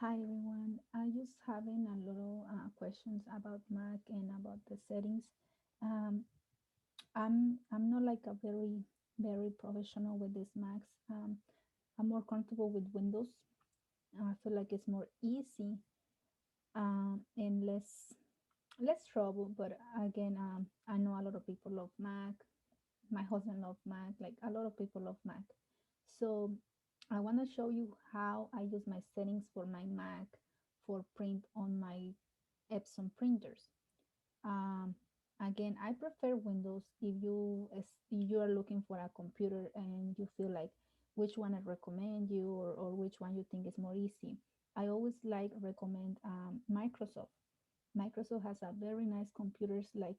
Hi everyone. I just having a little questions about Mac and about the settings. Um, I'm not like a very professional with these Macs. I'm more comfortable with Windows. I feel like it's more easy and less trouble. But again, I know a lot of people love Mac. My husband loves Mac. Like a lot of people love Mac. So I want to show you how I use my settings for my Mac for print on my epson printers. um, Again, I prefer Windows. If you are looking for a computer and you feel like which one I recommend you, or which one you think is more easy, I always like recommend Microsoft. Microsoft has a very nice computers, like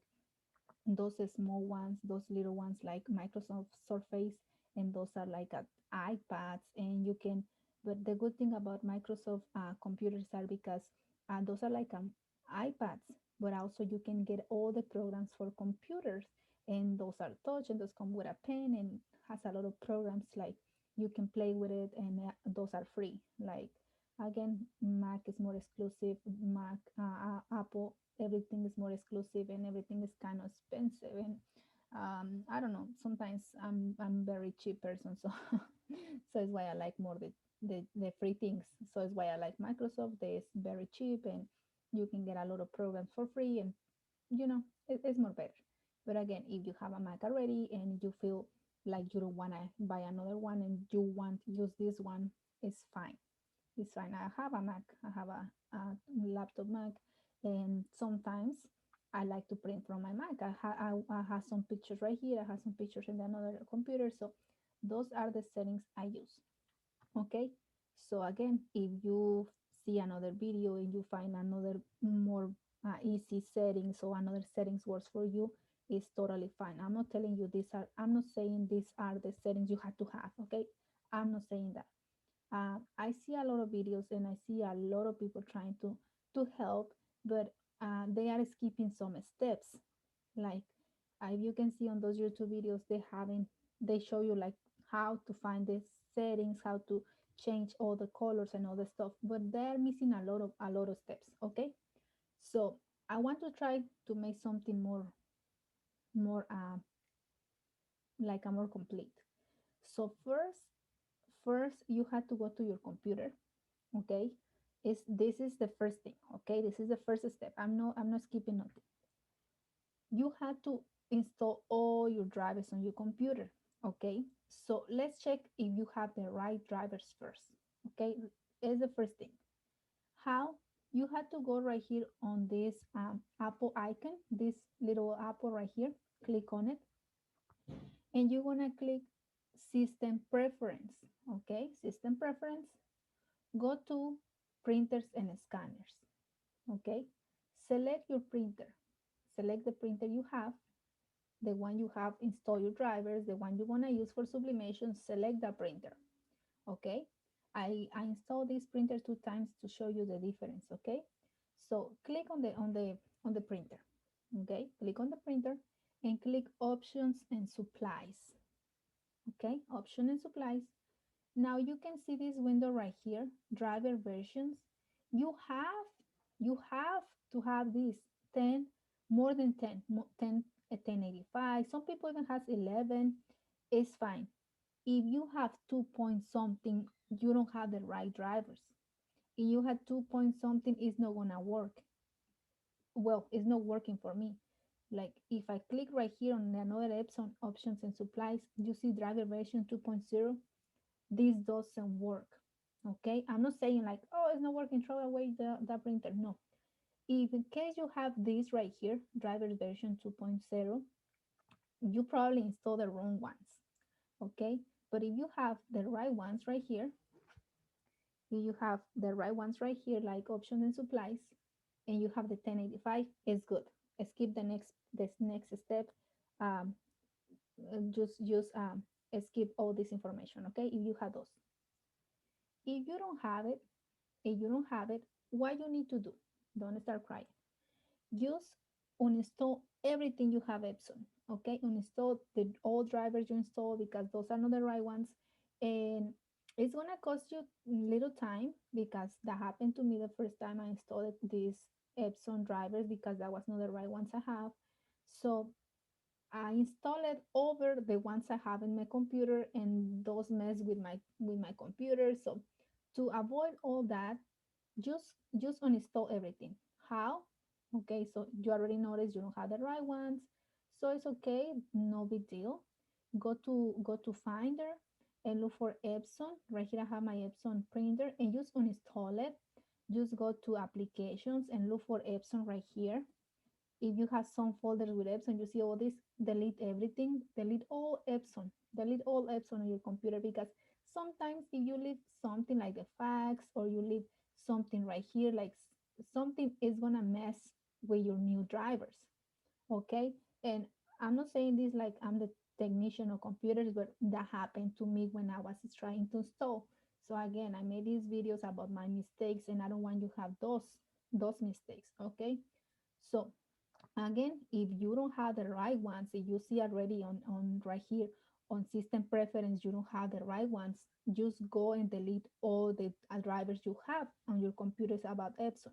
those small ones, those little ones like Microsoft Surface, and those are like iPads, and you can. But the good thing about Microsoft computers are because those are like iPads, but also you can get all the programs for computers, and those are touch, and those come with a pen, and has a lot of programs like you can play with it, and those are free. Like again, Mac is more exclusive. Apple, everything is more exclusive, and everything is kind of expensive. And I don't know. Sometimes I'm very cheap person, so so it's why I like more the free things. So it's why I like Microsoft. It's very cheap, and you can get a lot of programs for free, and it's more better. But again, if you have a Mac already and you feel like you don't want to buy another one and you want to use this one, it's fine. It's fine. I have a Mac. I have a laptop Mac, and sometimes I like to print from my Mac. I have some pictures right here. I have some pictures in another computer. So those are the settings I use. Okay. So again, if you see another video and you find another more easy settings, or another settings works for you, it's totally fine. I'm not telling you these are. I'm not saying these are the settings you have to have. Okay. I'm not saying that. I see a lot of videos and I see a lot of people trying to help, but they are skipping some steps. Like if you can see on those YouTube videos, they show you like how to find the settings, how to change all the colors and all the stuff, but they're missing a lot of steps. Okay, so I want to try to make something more like a more complete. So first you have to go to your computer. Okay, is this is the first thing. Okay, this is the first step. I'm not skipping nothing. You have to install all your drivers on your computer. Okay, so let's check if you have the right drivers first. Okay, is the first thing. How? You have to go right here on this apple icon, this little apple right here. Click on it, and you're gonna click system preference. Okay, system preference. Go to printers and scanners. Okay, select your printer. Select the printer you have, the one you have installed your drivers, the one you want to use for sublimation. Select the printer. Okay, I installed this printer 2 times to show you the difference. Okay, so click on the printer. Okay, click on the printer and click options and supplies. Okay, option and supplies. Now you can see this window right here, driver versions. You have you have to have this 10, more than 10, 10, 1085. Some people even has 11. It's fine. If you have 2 point something, you don't have the right drivers. If you had 2 point something, it's not gonna work. Well, it's not working for me. Like if I click right here on another Epson options and supplies, you see driver version 2.0. This doesn't work. Okay, I'm not saying like, oh, it's not working, throw away the printer. No, if in case you have this right here, driver's version 2.0, you probably install the wrong ones. Okay, but if you have the right ones right here, if you have the right ones right here, like options and supplies, and you have the 1085, it's good. Skip this next step. um, just skip all this information. Okay, if you have those. If you don't have it, if you don't have it, what you need to do? Don't start crying. Just uninstall everything you have Epson. Okay, uninstall the old drivers you install because those are not the right ones, and It's gonna cost you little time because that happened to me the first time I installed these Epson drivers because that was not the right ones I have. So I install it over the ones I have in my computer, and those mess with my computer. So to avoid all that, just uninstall everything. How? Okay, so you already noticed you don't have the right ones, so it's okay, no big deal. Go to Finder and look for Epson. Right here I have my Epson printer, and just uninstall it. Just go to applications and look for Epson right here. If you have some folders with Epson, you see all this, delete everything, delete all Epson on your computer, because sometimes if you leave something like the fax, or you leave something right here, like something is gonna mess with your new drivers. Okay. And I'm not saying this like I'm the technician of computers, but that happened to me when I was trying to install. So again, I made these videos about my mistakes, and I don't want you to have those mistakes. Okay. So again, if you don't have the right ones, if you see already on right here on system preference, you don't have the right ones, just go and delete all the drivers you have on your computers about Epson.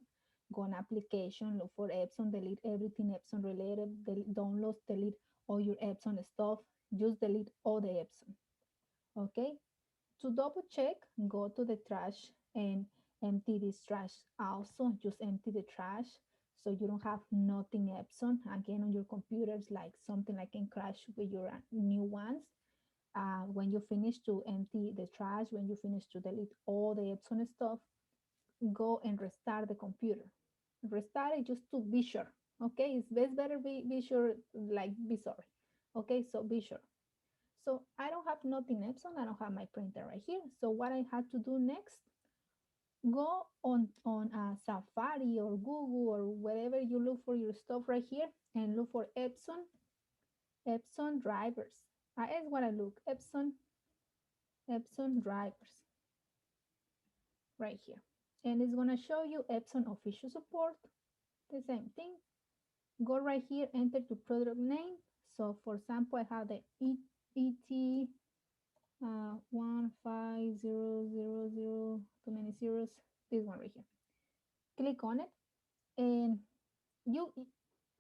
Go on application, look for Epson, delete everything Epson related, downloads, delete all your Epson stuff, just delete all the Epson. Okay, to double check, go to the trash and empty this trash. Also, just empty the trash so you don't have nothing Epson again on your computers, like something like can crash with your new ones. When you finish to empty the trash, when you finish to delete all the Epson stuff, go and restart the computer. Restart it just to be sure. Okay, it's better be sure, like be sorry. Okay, so be sure. So I don't have nothing Epson. I don't have my printer right here. So what I had to do next, go on Safari or Google or wherever you look for your stuff right here, and look for Epson drivers. Is what I look, Epson drivers right here. And it's gonna show you Epson official support. The same thing. Go right here, enter the product name. So for example, I have the ET 15000, too many zeros, this one right here. Click on it, and you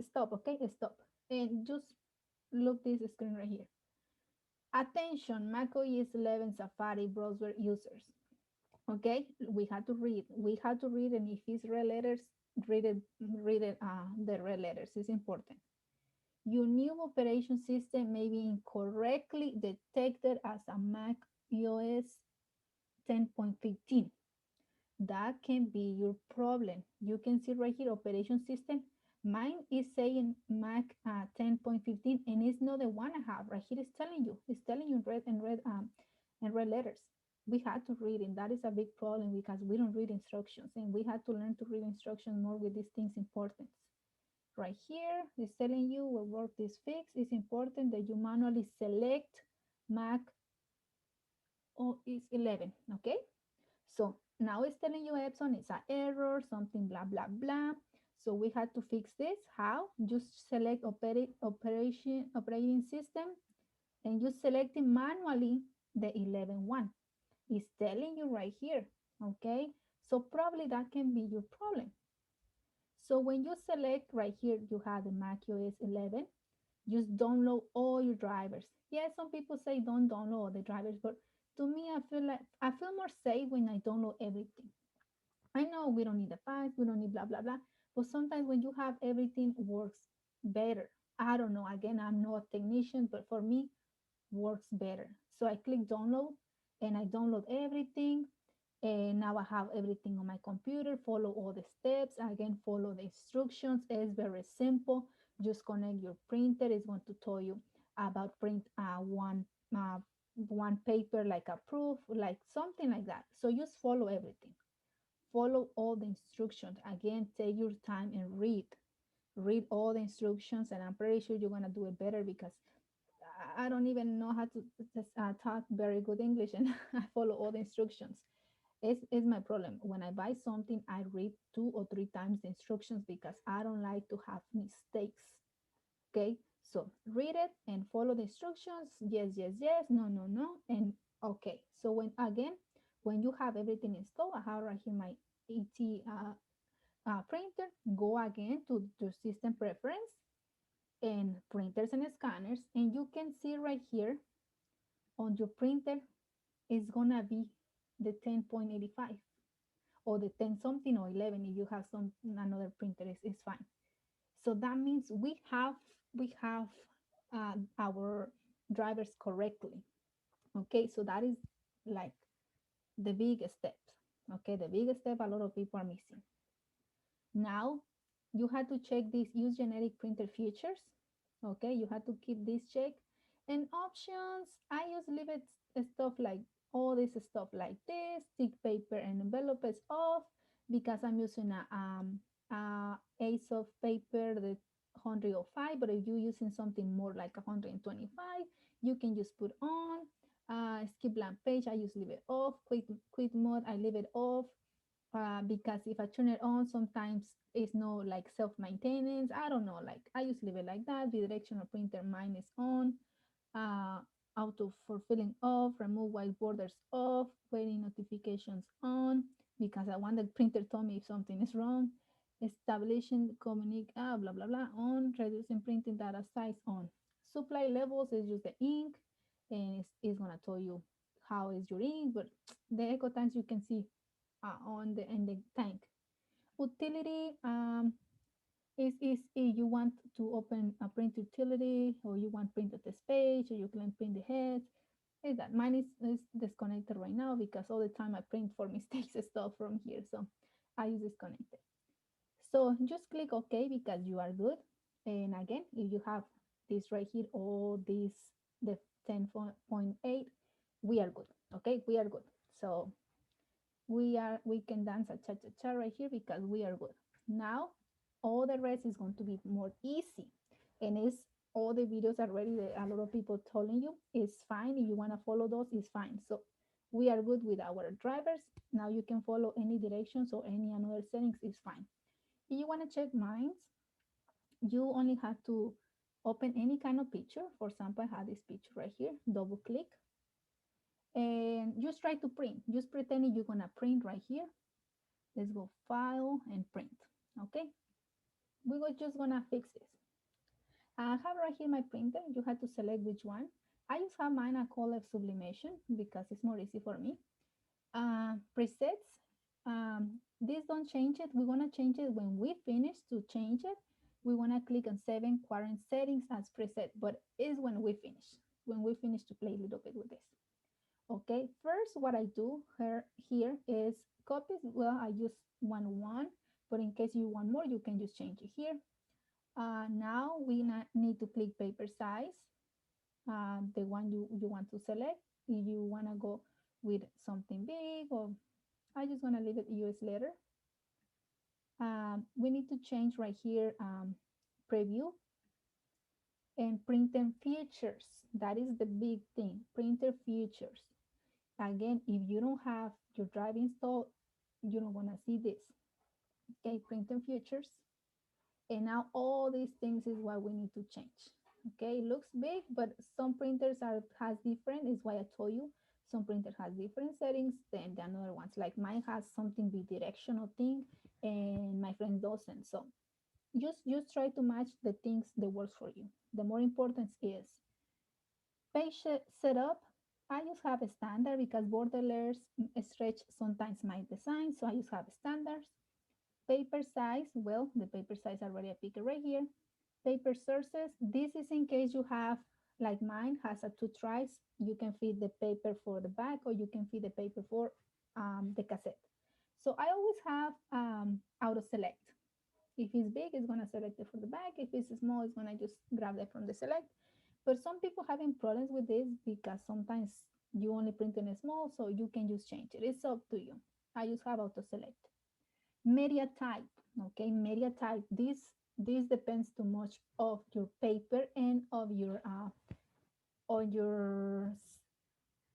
stop. Okay, stop, and just look this screen right here. Attention, macOS 11 Safari browser users. Okay, we had to read, and if it's red letters, read it, the red letters is important. Your new operation system may be incorrectly detected as a Mac OS 10.15. That can be your problem. You can see right here, operation system. Mine is saying Mac 10.15, and it's not the one I have. Right here, it's telling you in red letters. We had to read, and that is a big problem because we don't read instructions, and we had to learn to read instructions more with these things important. Right here, it's telling you what work this fix. It's important that you manually select Mac OS 11. Okay, so now it's telling you Epson, it's an error, something blah, blah, blah. So we had to fix this. How? Just select operating system, and you select it manually the 11 one. It's telling you right here. Okay. So probably that can be your problem. So when you select right here, you have the Mac OS 11, just download all your drivers. Yeah, some people say don't download all the drivers, but to me, I feel more safe when I download everything. I know we don't need the files, we don't need blah blah blah, but sometimes when you have everything works better. I don't know. Again, I'm not a technician, but for me, works better. So I click download, and I download everything. And now I have everything on my computer. Follow all the steps. Again, follow the instructions. It's very simple. Just connect your printer. It's going to tell you about print one paper, like a proof, like something like that. So just follow everything. Follow all the instructions. Again, take your time and read all the instructions, and I'm pretty sure you're gonna do it better because I don't even know how to talk very good English, and I follow all the instructions. It's my problem. When I buy something, I read 2 or 3 times the instructions because I don't like to have mistakes. Okay, so read it and follow the instructions. Yes, yes, yes. No, no, no. And okay. So when again, When you have everything installed, I have right here my ET printer. Go again to your system preference and printers and scanners, and you can see right here on your printer is gonna be the 10.85 or the 10 something or 11 if you have some another printer is fine. So that means we have our drivers correctly. Okay, so that is like the biggest step. Okay, the biggest step a lot of people are missing. Now you had to check these use generic printer features. Okay, you had to keep this check. And options, I use leave it stuff like all this stuff like this, stick paper and envelope is off because I'm using a ace of paper, the 105, but if you're using something more like 125, you can just put on. Skip blank page, I just leave it off. Quit mode, I leave it off because if I turn it on, sometimes it's no like self-maintenance. I don't know, like I just leave it like that. The directional printer mine is on. Uh, Auto fulfilling off, remove white borders off, waiting notifications on because I want the printer told me if something is wrong. Establishing communique blah blah blah on, reducing printing data size on. Supply levels is just the ink, and it's gonna tell you how is your ink, but the echo times you can see on the in the tank. Utility is if you want to open a print utility or you want print at this page or you can print the heads. Is that mine is disconnected right now because all the time I print for mistakes and stuff from here. So I use disconnected. So just click OK because you are good. And again, if you have this right here, all this the 10.8, we are good. Okay, we are good. So we can dance a cha-cha-cha right here because we are good. Now all the rest is going to be more easy, and it's all the videos already that a lot of people telling you is fine. If you want to follow those, is fine. So we are good with our drivers. Now you can follow any directions or any another settings is fine. If you want to check mines, you only have to open any kind of picture. For example, I have this picture right here. Double click and just try to print. Just pretending you're gonna print right here. Let's go file and print. Okay, we're just gonna fix this. I have right here my printer. You have to select which one. I just have mine. I call it sublimation because it's more easy for me. Presets. This don't change it. We're gonna change it when we finish. To change it, we wanna click on 7 current settings as preset, but it's when we finish. When we finish to play a little bit with this. Okay, first what I do here is copies. Well, I use one, but in case you want more, you can just change it here. Now we need to click paper size, the one you want to select. If you want to go with something big, or I just want to leave it US letter. We need to change right here preview and printer features. That is the big thing, printer features. Again, if you don't have your drive installed, you don't want to see this. Okay, printer features. And now all these things is what we need to change. Okay, it looks big, but some printers has different. Is why I told you some printer has different settings than the other ones. Like mine has something bidirectional thing, and my friend doesn't. So just try to match the things that works for you. The more important is page setup. I just have a standard because borderless stretch sometimes my design, so I just have standards. Paper size, well, the paper size already I pick it right here. Paper sources, this is in case you have, like mine has a 2 tries, you can feed the paper for the back or you can feed the paper for the cassette. So I always have auto select. If it's big, it's gonna select it for the back. If it's small, it's gonna just grab it from the select. But some people having problems with this because sometimes you only print in a small, so you can just change it. It's up to you. I just have auto select. Media type, okay, media type. This depends too much of your paper and of your on your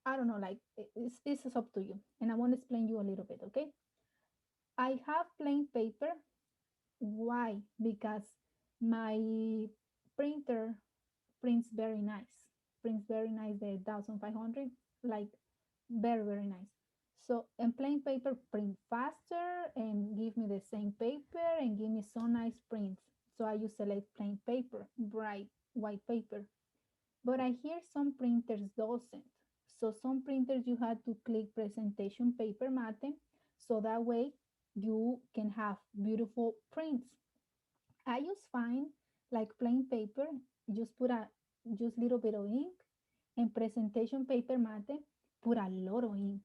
I don't know, like this is up to you. And I want to explain you a little bit, okay? I have plain paper. Why? Because my printer prints very nice. Prints very nice, the 1500, like very, very nice. So, and plain paper print faster and give me the same paper and give me so nice prints. So I use select plain paper, bright white paper. But I hear some printers doesn't. So some printers you have to click presentation paper matte, so that way you can have beautiful prints. I use fine like plain paper, just put a just little bit of ink, and presentation paper matte, put a lot of ink.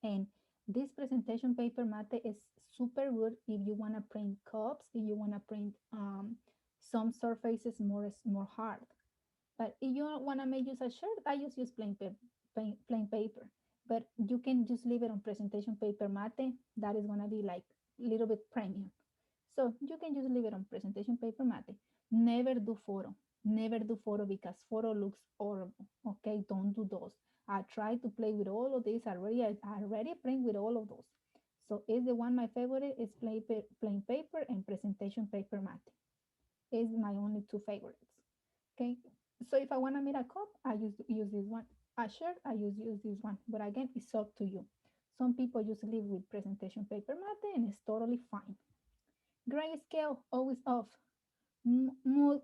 And this presentation paper matte is super good if you want to print cups, if you want to print some surfaces more hard. But if you want to make use a shirt, I just use plain paper. But you can just leave it on presentation paper matte. That is gonna be like a little bit premium. So you can just leave it on presentation paper matte. Never do photo. Never do photo because photo looks horrible. Okay, don't do those. I try to play with all of these already. I already print with all of those. So is the one my favorite is plain paper and presentation paper matte. Is my only two favorites. Okay, so if I want to make a cup, I use this one. A shirt, I use this one. But again, it's up to you. Some people just live with presentation paper matte, and it's totally fine. Grayscale, always off. Mood,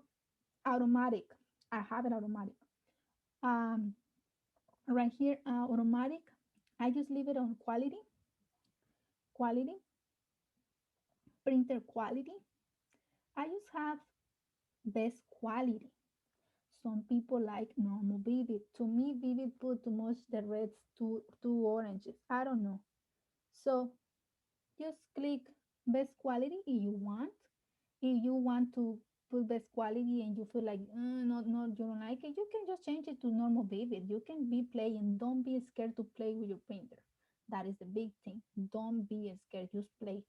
automatic. I have it automatic. Um, right here, automatic. I just leave it on quality, printer quality. I just have best quality. Some people like normal vivid. To me, vivid put too much the reds, too oranges. I don't know. So just click best quality if you want. If you want to put best quality and you feel like you don't like it, you can just change it to normal vivid. You can be playing. Don't be scared to play with your printer. That is the big thing. Don't be scared. Just play.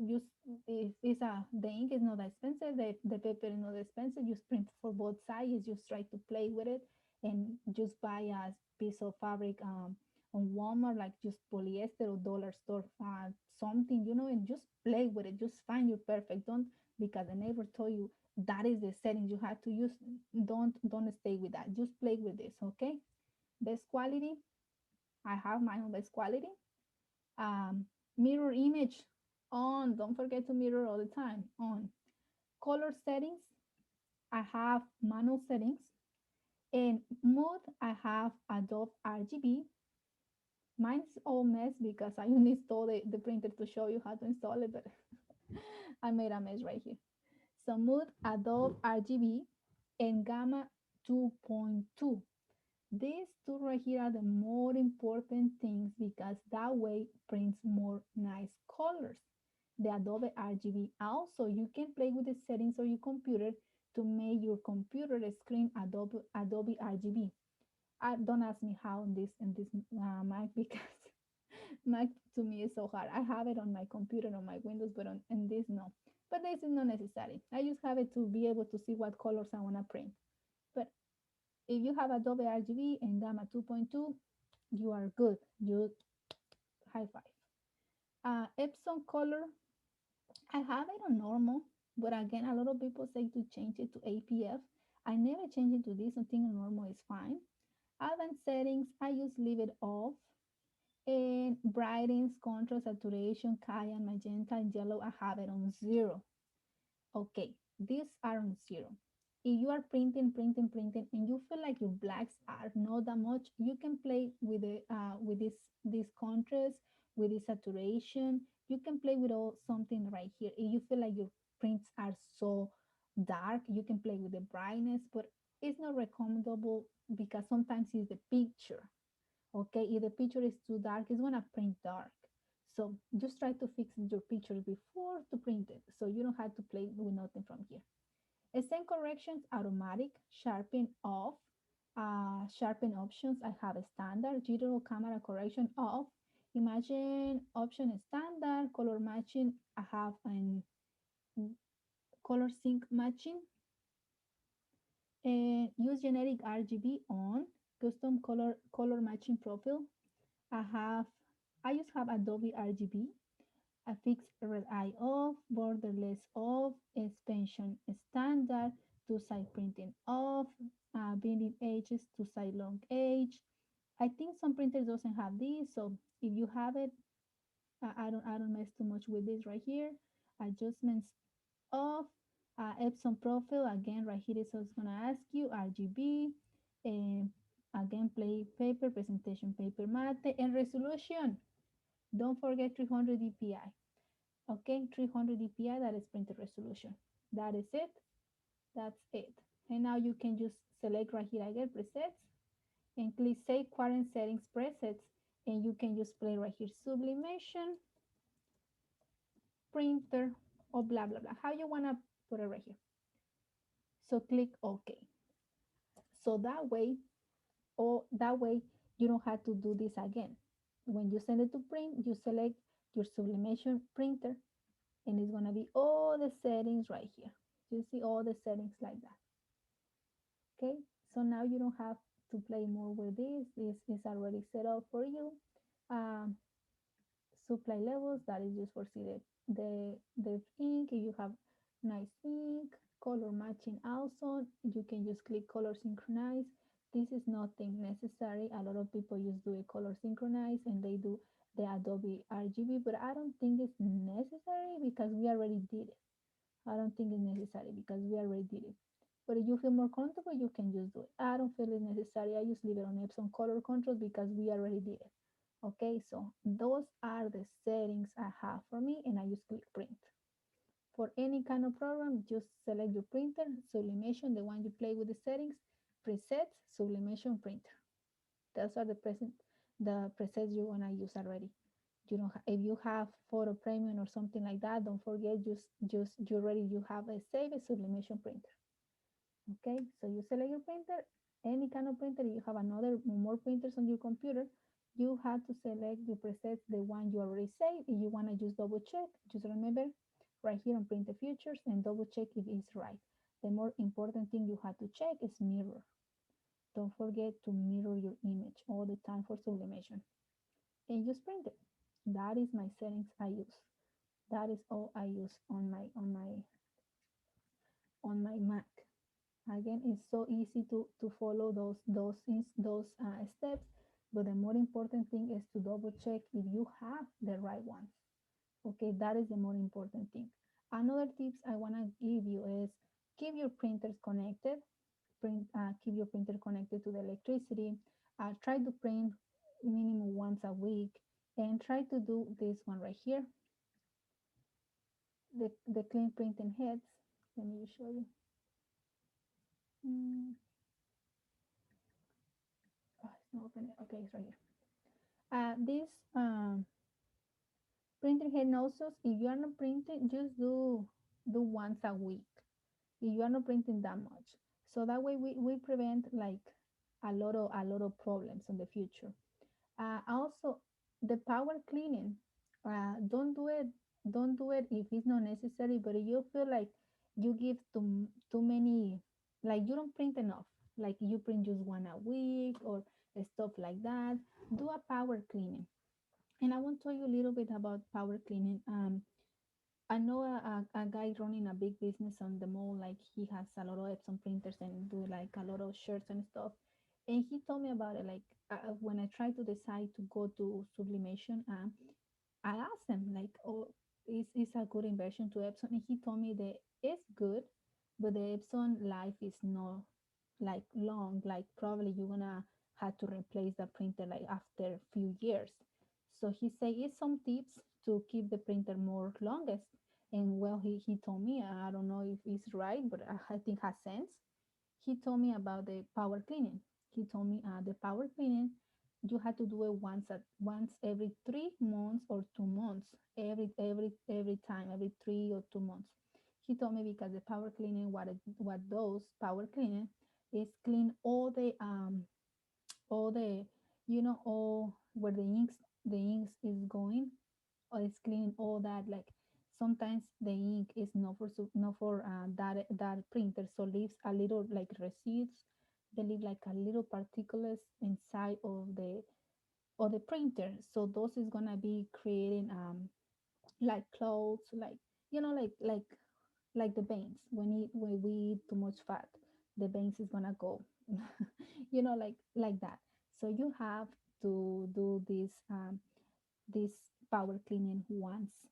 Just if it's the ink is not expensive, the paper is not expensive, just print for both sides, just try to play with it and just buy a piece of fabric on Walmart, like just polyester or dollar store, something, and just play with it, just find your perfect. Don't, because the neighbor told you that is the setting you have to use, don't stay with that, just play with this. Okay, best quality, I have my own best quality. Mirror image on, don't forget to mirror all the time on. Color settings, I have manual settings. In mood, I have Adobe RGB. Mine's all mess because I installed the printer to show you how to install it, but I made a mess right here. So mood, Adobe RGB, and Gamma 2.2. These two right here are the more important things because that way prints more nice colors. The Adobe RGB also, you can play with the settings on your computer to make your computer screen Adobe RGB. Don't ask me how in this Mac because Mac to me is so hard. I have it on my computer on my Windows, but in this no. But this is not necessary. I just have it to be able to see what colors I want to print. But if you have Adobe RGB and Gamma 2.2, you are good. You high five. Epson color, I have it on normal, but again, a lot of people say to change it to APF. I never change it to this. I think normal is fine. Advanced settings, I just leave it off. And brightens, contrast, saturation, cyan, magenta, and yellow, I have it on 0. Okay, these are on 0. If you are printing, and you feel like your blacks are not that much, you can play with this contrast, with this saturation. You can play with all something right here. If you feel like your prints are so dark, you can play with the brightness, but it's not recommendable because sometimes it's the picture. Okay, if the picture is too dark, it's gonna print dark. So just try to fix your pictures before to print it, so you don't have to play with nothing from here. Stem corrections, automatic, sharpen off, sharpen options. I have a standard, digital camera correction off. Imagine option standard, color matching. I have an color sync matching, and use generic RGB on, custom color matching profile. I have, I just have Adobe RGB. I fix red eye off, borderless off, expansion standard, two-side printing off, bending edges, two-side long edge. I think some printers doesn't have this, so if you have it, I don't mess too much with this right here. Adjustments of Epson profile. Again, right here is what's gonna ask you RGB, and again play paper, presentation paper mate, and resolution. Don't forget 300 dpi. Okay, 300 dpi, that is printer resolution. That is it. That's it. And now you can just select right here again presets and click save current settings presets, and you can just play right here sublimation printer or blah blah blah, how you want to put it right here. So click OK. So that way, or that way, you don't have to do this again. When you send it to print, you select your sublimation printer, and it's gonna be all the settings right here. You see all the settings like that. Okay, so now you don't have to play more with this. This is already set up for you. Um, Supply levels, that is just for see the ink. If you have nice ink, color matching also, you can just click color synchronize. This is nothing necessary. A lot of people just do a color synchronize and they do the Adobe RGB, but I don't think it's necessary because we already did it. I don't think it's necessary because we already did it. But if you feel more comfortable, you can just do it. I don't feel it's necessary. I just leave it on Epson color control because we already did it. Okay, so those are the settings I have for me, and I just click print. For any kind of program, just select your printer, sublimation, the one you play with the settings, presets, sublimation printer. Those are the presets you wanna use already. You don't if you have photo premium or something like that, don't forget just you already you have a save a sublimation printer. Okay, so you select your printer, any kind of printer. You have another more printers on your computer, you have to select your presets, the one you already saved. If you want to just double check, just remember right here on printer features and double check if it's right. The more important thing you have to check is mirror. Don't forget to mirror your image all the time for sublimation, and just print it. That is my settings I use. That is all I use on my Mac. Again, it's so easy to follow those steps, but the more important thing is to double check if you have the right ones. Okay, that is the more important thing. Another tips I want to give you is keep your printers connected. Keep your printer connected to the electricity. Try to print minimum once a week, and try to do this one right here, the clean printing heads. Let me show you. Mm, oh, it's not opening. Okay, it's right here. This printer head nozzles, if you are not printing, just do once a week. If you are not printing that much, so that way we prevent like a lot of problems in the future. Also, the power cleaning, don't do it. Don't do it if it's not necessary. But if you feel like you give too many, like you don't print enough, like you print just one a week or stuff like that, do a power cleaning. And I want to tell you a little bit about power cleaning. I know a guy running a big business on the mall, like he has a lot of Epson printers and do like a lot of shirts and stuff. And he told me about it. Like when I tried to decide to go to sublimation, I asked him like, "Oh, is a good inversion to Epson?" And he told me that it's good, but the Epson life is not like long. Like probably you're gonna have to replace the printer like after a few years. So he said it's some tips to keep the printer more longest. And well, he told me, I don't know if it's right, but I think has sense. He told me about the power cleaning. He told me the power cleaning, you have to do it once every 3 months or 2 months, every time, every 3 or 2 months. He told me because the power cleaning, what those power cleaning is clean all the all where the inks is going, or it's cleaning all that. Like sometimes the ink is not for that printer, so leaves a little like receipts. They leave like a little particles inside of the printer, so those is gonna be creating like clothes, like like the veins. When we eat too much fat, the veins is gonna go like that. So you have to do this power cleaning once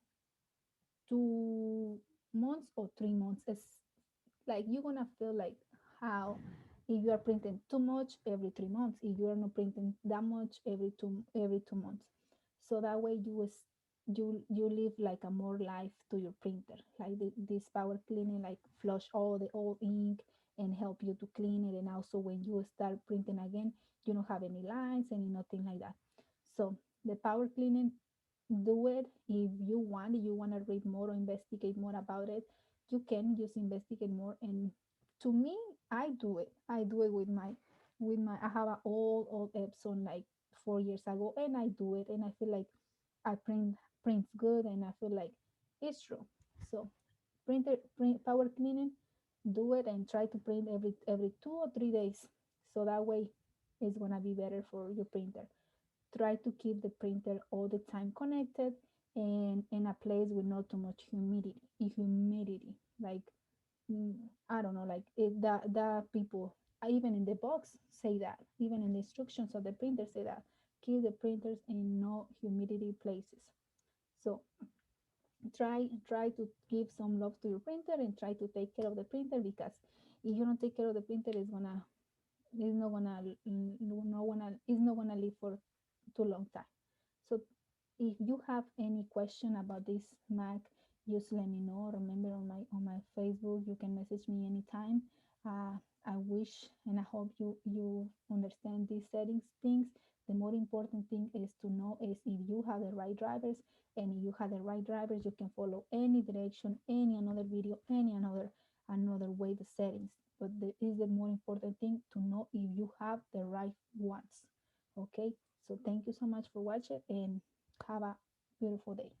2 months or 3 months. It's like you're gonna feel like how if you are printing too much every 3 months, if you are not printing that much every 2 months. So that way you live like a more life to your printer. Like this power cleaning like flush all the old ink and help you to clean it. And also when you start printing again, you don't have any lines, any nothing like that. So the power cleaning, do it if you want. If you want to read more or investigate more about it, you can just investigate more. And to me, I do it with my I have an old epson like 4 years ago, and I do it, and I feel like I prints good, and I feel like it's true. So print power cleaning, do it and try to print every 2 or 3 days, so that way it's gonna be better for your printer. Try to keep the printer all the time connected and in a place with not too much humidity. Like, mm, I don't know, like the people, even in the box say that, even in the instructions of the printer say that, keep the printers in no humidity places. So try to give some love to your printer and try to take care of the printer, because if you don't take care of the printer, it's not gonna live for too long time. So if you have any question about this Mac, just let me know. Remember, on my Facebook, you can message me anytime. Uh, I wish and I hope you understand these settings things. The more important thing is to know is if you have the right drivers, and if you have the right drivers, you can follow any direction, any another video, any another way the settings. But is the more important thing to know if you have the right ones. Okay, so thank you so much for watching, and have a beautiful day.